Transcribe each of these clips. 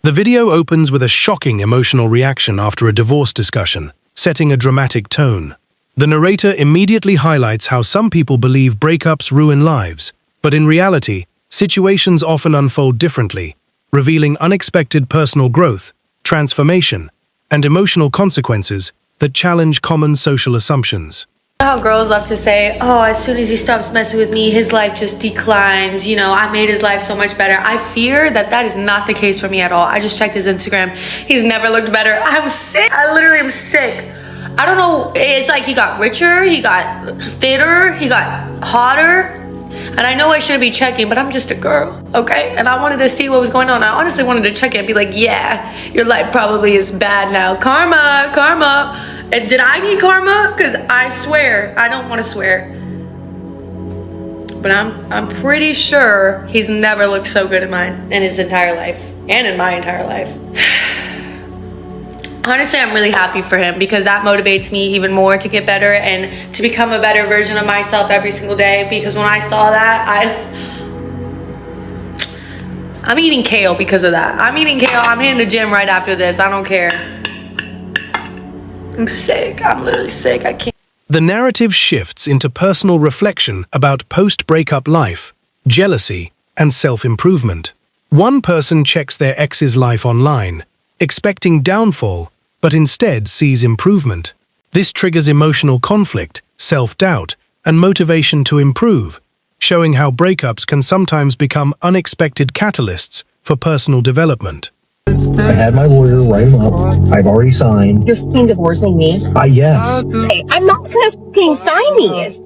The video opens with a shocking emotional reaction after a divorce discussion, setting a dramatic tone. The narrator immediately highlights how some people believe breakups ruin lives, but in reality, situations often unfold differently, revealing unexpected personal growth, transformation, and emotional consequences that challenge common social assumptions. How girls love to say, oh, as soon as he stops messing with me, his life just declines. You know, I made his life so much better. I fear that that is not the case for me at all. I just checked his Instagram. He's never looked better. I'm sick. I literally am sick. I don't know. It's like he got richer, he got fitter, he got hotter. And I know I shouldn't be checking, but I'm just a girl, okay? And I wanted to see what was going on. I honestly wanted to check it and be like, yeah, your life probably is bad now. Karma, karma. And did I need karma? Because I swear, I don't want to swear, but I'm pretty sure he's never looked so good in his entire life, and in my entire life. Honestly, I'm really happy for him because that motivates me even more to get better and to become a better version of myself every single day. Because when I saw that, I'm eating kale because of that. I'm eating kale. I'm hitting the gym right after this. I don't care. I'm sick. I'm literally sick. I can't. The narrative shifts into personal reflection about post-breakup life, jealousy, and self-improvement. One person checks their ex's life online, expecting downfall, but instead sees improvement. This triggers emotional conflict, self-doubt, and motivation to improve, showing how breakups can sometimes become unexpected catalysts for personal development. I had my lawyer write him up. I've already signed. You're fucking divorcing me? Yes. Hey, I'm not gonna fucking sign these.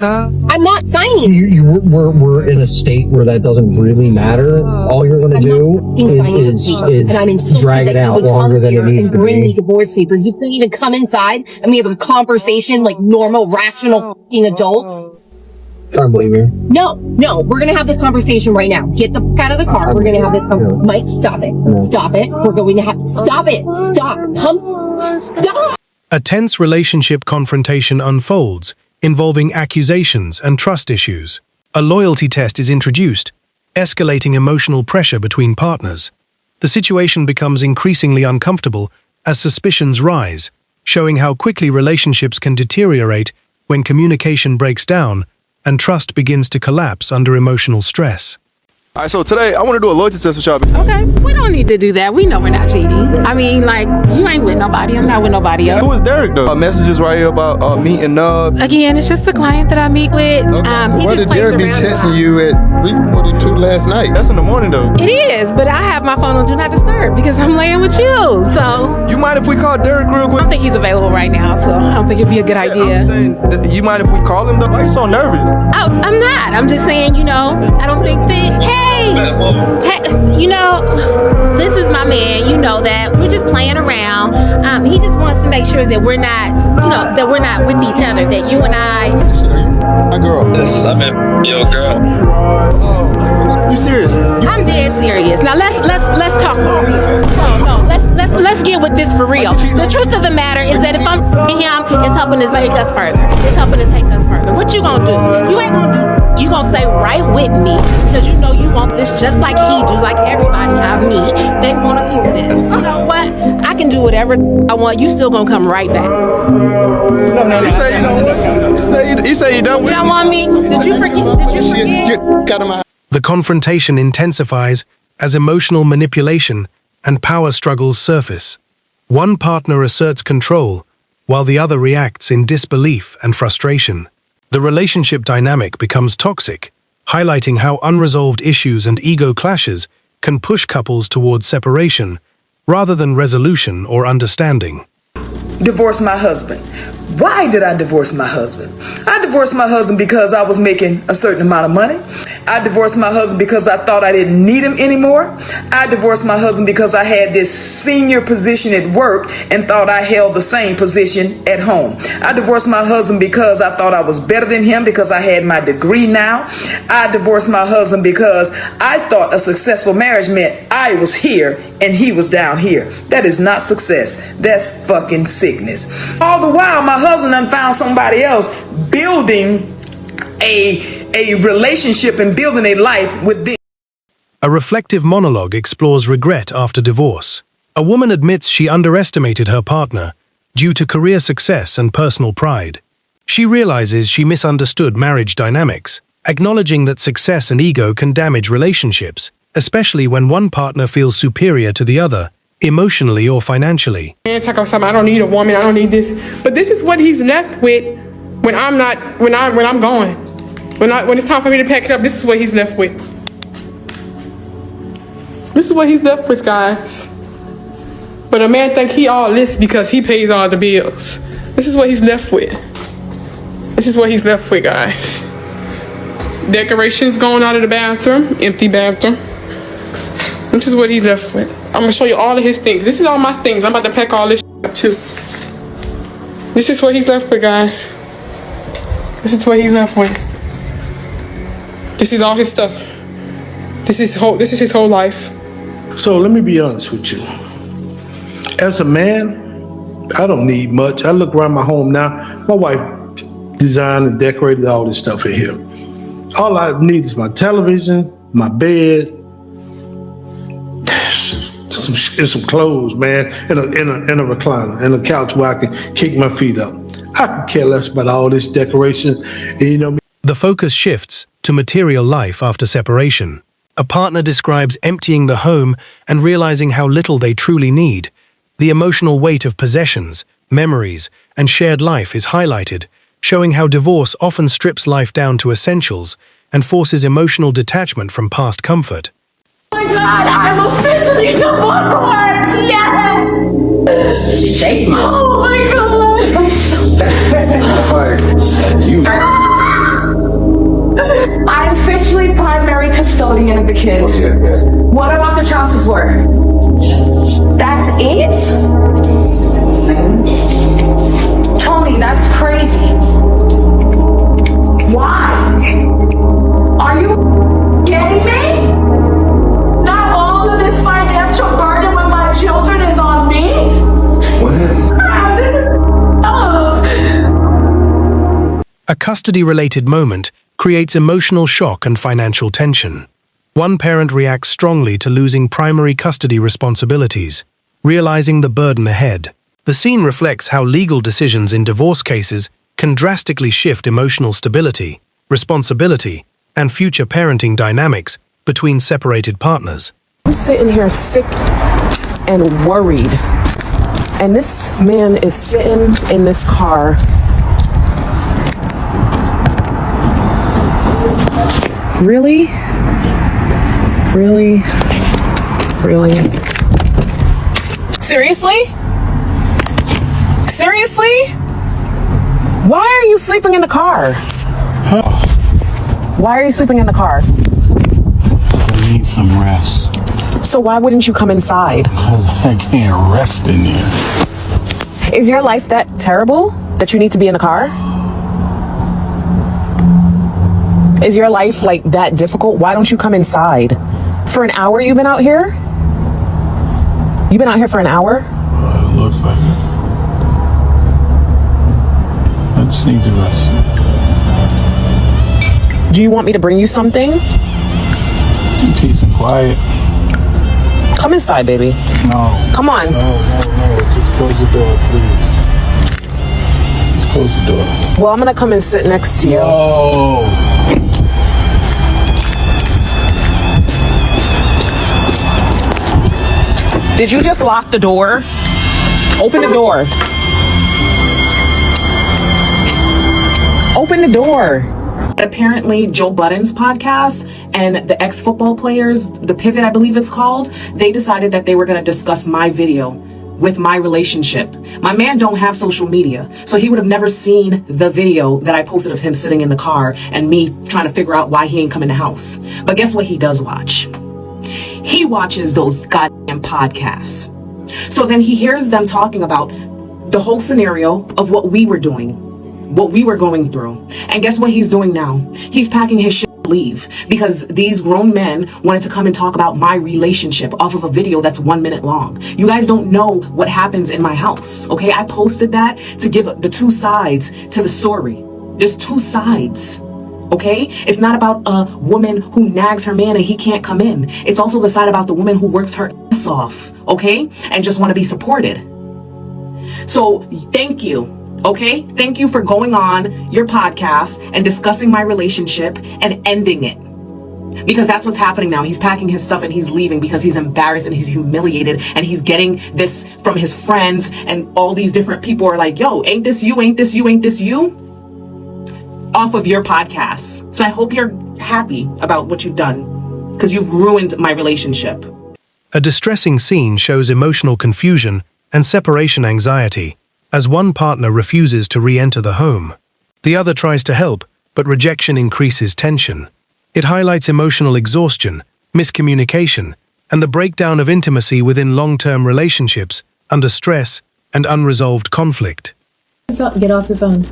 I'm not signing. We're in a state where that doesn't really matter. All you're gonna do is drag it out longer than it needs to bring me be. divorce papers. You couldn't even come inside and we have a conversation like normal, rational fucking adults. Can't believe me. No, we're gonna have this conversation right now. Get the fuck out of the car. We're gonna have this conversation. Mike, stop it. Stop it. We're going to have to stop it. Stop. A tense relationship confrontation unfolds, involving accusations and trust issues. A loyalty test is introduced, escalating emotional pressure between partners. The situation becomes increasingly uncomfortable as suspicions rise, showing how quickly relationships can deteriorate when communication breaks down and trust begins to collapse under emotional stress. All right, so today I want to do a loyalty test with y'all. Okay, we don't need to do that. We know we're not cheating. I mean, like, you ain't with nobody. I'm not with nobody else. Who is Derek, though? Messages right here about meeting Again, it's just the client that I meet with. He Why just did plays Derek be around. texting you at 3:42 last night? That's in the morning, though. It is, but I have my phone on Do Not Disturb because I'm laying with you. So You mind if we call Derek real I quick? don't think he's available right now, so I don't think it'd be a good idea. I'm saying, you mind if we call him, though? Why are you so nervous? Oh, I'm not. I'm just saying, I don't think that, hey, this is my man, that. We're just playing around. He just wants to make sure that we're not, that we're not with each other, that you and I. My girl. Yes, I'm your girl. You serious? I'm dead serious. Now let's talk for real. No, let's get with this for real. The truth of the matter is that if I'm him, it's helping to make us further. It's helping to take us further. What you gonna do? You ain't gonna do. You gonna stay right with me because you know you want this just like he do, like everybody I meet. They want a piece of this. You know what? I can do whatever I want. You still gonna come right back. No, you say you don't want you. You say you don't You don't want me? Did you forget? Get out of my. The confrontation intensifies as emotional manipulation and power struggles surface. One partner asserts control, while the other reacts in disbelief and frustration. The relationship dynamic becomes toxic, highlighting how unresolved issues and ego clashes can push couples towards separation, rather than resolution or understanding. Divorce my husband. Why did I divorce my husband? I divorced my husband because I was making a certain amount of money. I divorced my husband because I thought I didn't need him anymore. I divorced my husband because I had this senior position at work and thought I held the same position at home. I divorced my husband because I thought I was better than him because I had my degree now. I divorced my husband because I thought a successful marriage meant I was here and he was down here. That is not success. That's fucking sickness. All the while, my husband done found somebody else building a relationship and building a life with them. A reflective monologue explores regret after divorce. A woman admits she underestimated her partner due to career success and personal pride. She realizes she misunderstood marriage dynamics, acknowledging that success and ego can damage relationships, especially when one partner feels superior to the other, emotionally or financially. Man, talk about something. I don't need a woman. I don't need this. But this is what he's left with when I'm gone. When it's time for me to pack it up, this is what he's left with. This is what he's left with, guys. But a man think he all this because he pays all the bills. This is what he's left with. This is what he's left with, guys. Decorations going out of the bathroom, empty bathroom. This is what he's left with. I'm gonna show you all of his things. This is all my things. I'm about to pack all this up too. This is what he's left with, guys. This is what he's left with. This is all his stuff. This is his whole life. So let me be honest with you. As a man, I don't need much. I look around my home now. My wife designed and decorated all this stuff in here. All I need is my television, my bed, some clothes, man, and a recliner, and a couch where I can kick my feet up. I could care less about all this decoration. And, you know. The focus shifts to material life after separation. A partner describes emptying the home and realizing how little they truly need. The emotional weight of possessions, memories, and shared life is highlighted, showing how divorce often strips life down to essentials and forces emotional detachment from past comfort. Oh my God, I'm officially divorced! Yes! Shake me. Oh my God! I'm officially primary custodian of the kids. What about the child support? That's it? Tony, that's crazy. Why? Are you kidding me? Not all of this financial burden when my children is on me? What? This is A custody-related moment creates emotional shock and financial tension. One parent reacts strongly to losing primary custody responsibilities, realizing the burden ahead. The scene reflects how legal decisions in divorce cases can drastically shift emotional stability, responsibility, and future parenting dynamics between separated partners. I'm sitting here sick and worried, and this man is sitting in this car. Really? Really? Really? Seriously? Seriously? Why are you sleeping in the car? Why are you sleeping in the car? I need some rest. So why wouldn't you come inside? Because I can't rest in there. Is your life that terrible that you need to be in the car? Is your life like that difficult? Why don't you come inside? For an hour you've been out here? You've been out here for an hour? It looks like it. I just need to rest. Do you want me to bring you something? Peace and quiet. Come inside, baby. No. Come on. No. Just close the door, please. Just close the door. Well, I'm gonna come and sit next to you. No. Did you just lock the door? Open the door. Open the door. Apparently, Joe Budden's podcast and the ex-football players, The Pivot, I believe it's called, they decided that they were going to discuss my video with my relationship. My man don't have social media, so he would have never seen the video that I posted of him sitting in the car and me trying to figure out why he ain't come in the house. But guess what he does watch? He watches those goddamn podcasts. So then he hears them talking about the whole scenario of what we were doing, what we were going through. And guess what he's doing now? He's packing his shit to leave because these grown men wanted to come and talk about my relationship off of a video that's 1 minute long. You guys don't know what happens in my house, okay? I posted that to give the two sides to the story. There's two sides. Okay? It's not about a woman who nags her man and he can't come in. It's also the side about the woman who works her ass off, okay? And just want to be supported. So thank you, okay? Thank you for going on your podcast and discussing my relationship and ending it. Because that's what's happening now. He's packing his stuff and he's leaving because he's embarrassed and he's humiliated and he's getting this from his friends, and all these different people are like, yo, ain't this you, ain't this you, ain't this you? Off of your podcast. So I hope you're happy about what you've done, because you've ruined my relationship. A distressing scene shows emotional confusion and separation anxiety as one partner refuses to re-enter the home. The other tries to help, but rejection increases tension. It highlights emotional exhaustion, miscommunication, and the breakdown of intimacy within long-term relationships under stress and unresolved conflict. Get off your phone.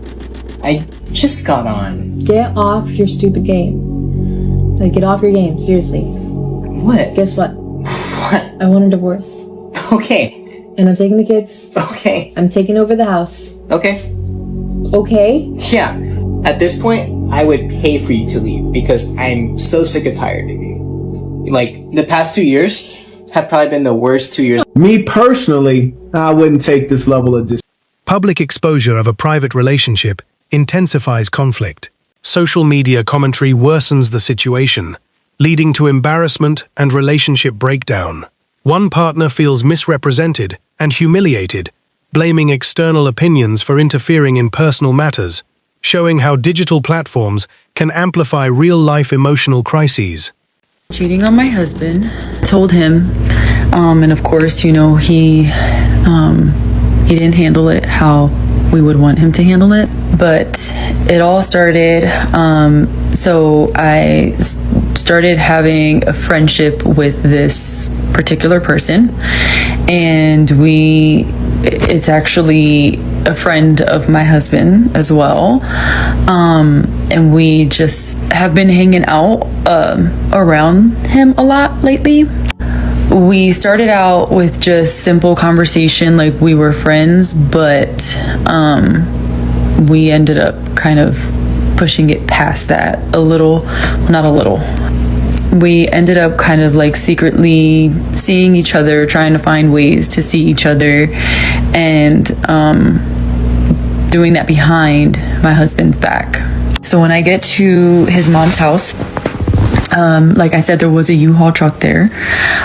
I just got on. Get off your stupid game. Like, get off your game, seriously. What? Guess what? What? I want a divorce. Okay. And I'm taking the kids. Okay. I'm taking over the house. Okay. Okay? Yeah. At this point, I would pay for you to leave because I'm so sick and tired of you. Like, the past 2 years have probably been the worst 2 years. Me personally, I wouldn't take this level of Public exposure of a private relationship intensifies conflict. Social media commentary worsens the situation, leading to embarrassment and relationship breakdown. One partner feels misrepresented and humiliated, blaming external opinions for interfering in personal matters, showing how digital platforms can amplify real-life emotional crises. Cheating on my husband, told him, and of course, you know, he didn't handle it how we would want him to handle it. But it all started, so I started having a friendship with this particular person, and it's actually a friend of my husband as well, and we just have been hanging out around him a lot lately. We started out with just simple conversation, like we were friends, but we ended up kind of pushing it past that a little, not a little. We ended up kind of like secretly seeing each other, trying to find ways to see each other, and doing that behind my husband's back. So when I get to his mom's house, like I said, there was a U-Haul truck there,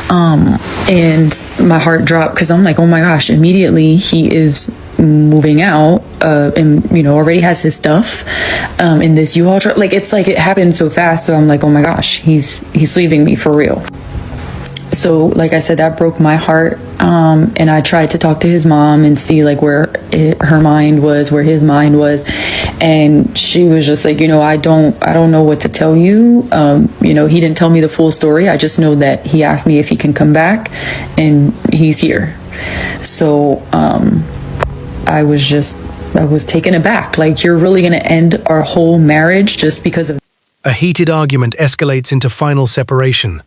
and my heart dropped because I'm like, oh my gosh, immediately he is moving out, and you know, already has his stuff in this U-Haul truck. Like, it's like it happened so fast, so I'm like, oh my gosh, he's leaving me for real. So like I said, that broke my heart, and I tried to talk to his mom and see like where her mind was, where his mind was, and she was just like, you know, I don't know what to tell you. You know, he didn't tell me the full story. I just know that he asked me if he can come back, and he's here. So I was taken aback. Like, you're really gonna end our whole marriage just because of... A heated argument escalates into final separation.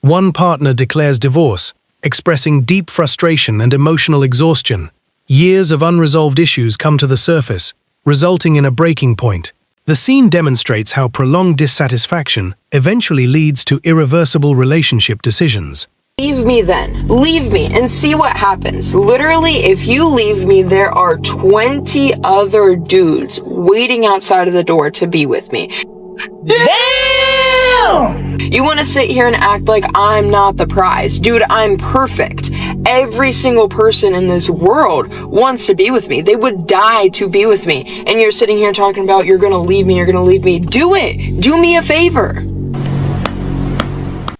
One partner declares divorce, expressing deep frustration and emotional exhaustion. Years of unresolved issues come to the surface, resulting in a breaking point. The scene demonstrates how prolonged dissatisfaction eventually leads to irreversible relationship decisions. Leave me then. Leave me and see what happens. Literally, if you leave me, there are 20 other dudes waiting outside of the door to be with me. Damn! You want to sit here and act like I'm not the prize. Dude, I'm perfect. Every single person in this world wants to be with me. They would die to be with me. And you're sitting here talking about you're going to leave me, you're going to leave me. Do it. Do me a favor.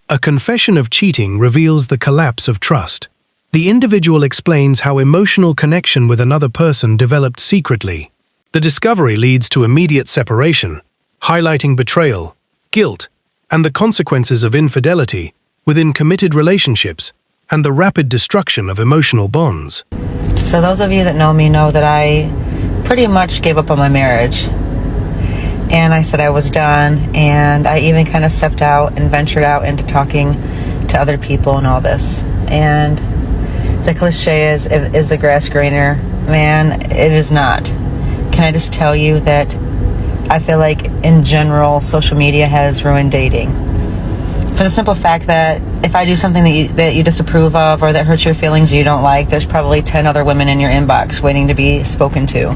A confession of cheating reveals the collapse of trust. The individual explains how emotional connection with another person developed secretly. The discovery leads to immediate separation, highlighting betrayal, guilt, and the consequences of infidelity within committed relationships and the rapid destruction of emotional bonds. So those of you that know me know that I pretty much gave up on my marriage. And I said I was done, and I even kind of stepped out and ventured out into talking to other people and all this. And the cliche is the grass greener? Man, it is not. Can I just tell you that I feel like in general, social media has ruined dating. For the simple fact that if I do something that you disapprove of or that hurts your feelings or you don't like, there's probably 10 other women in your inbox waiting to be spoken to.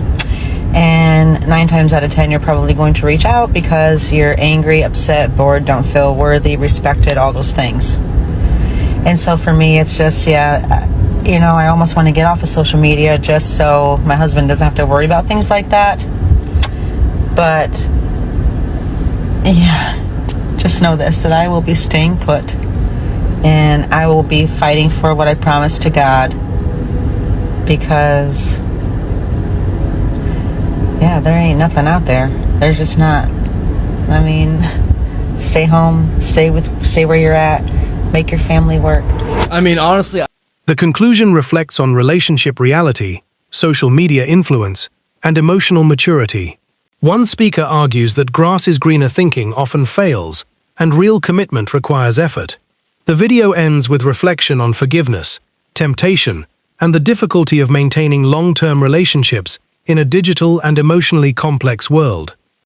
And 9 times out of 10, you're probably going to reach out because you're angry, upset, bored, don't feel worthy, respected, all those things. And so for me, it's just, I almost want to get off of social media just so my husband doesn't have to worry about things like that. But, just know this, that I will be staying put. And I will be fighting for what I promised to God. Because, there ain't nothing out there. There's just not. I mean, stay home, stay where you're at, make your family work. I mean, honestly, The conclusion reflects on relationship reality, social media influence, and emotional maturity. One speaker argues that grass is greener thinking often fails, and real commitment requires effort. The video ends with reflection on forgiveness, temptation, and the difficulty of maintaining long-term relationships in a digital and emotionally complex world.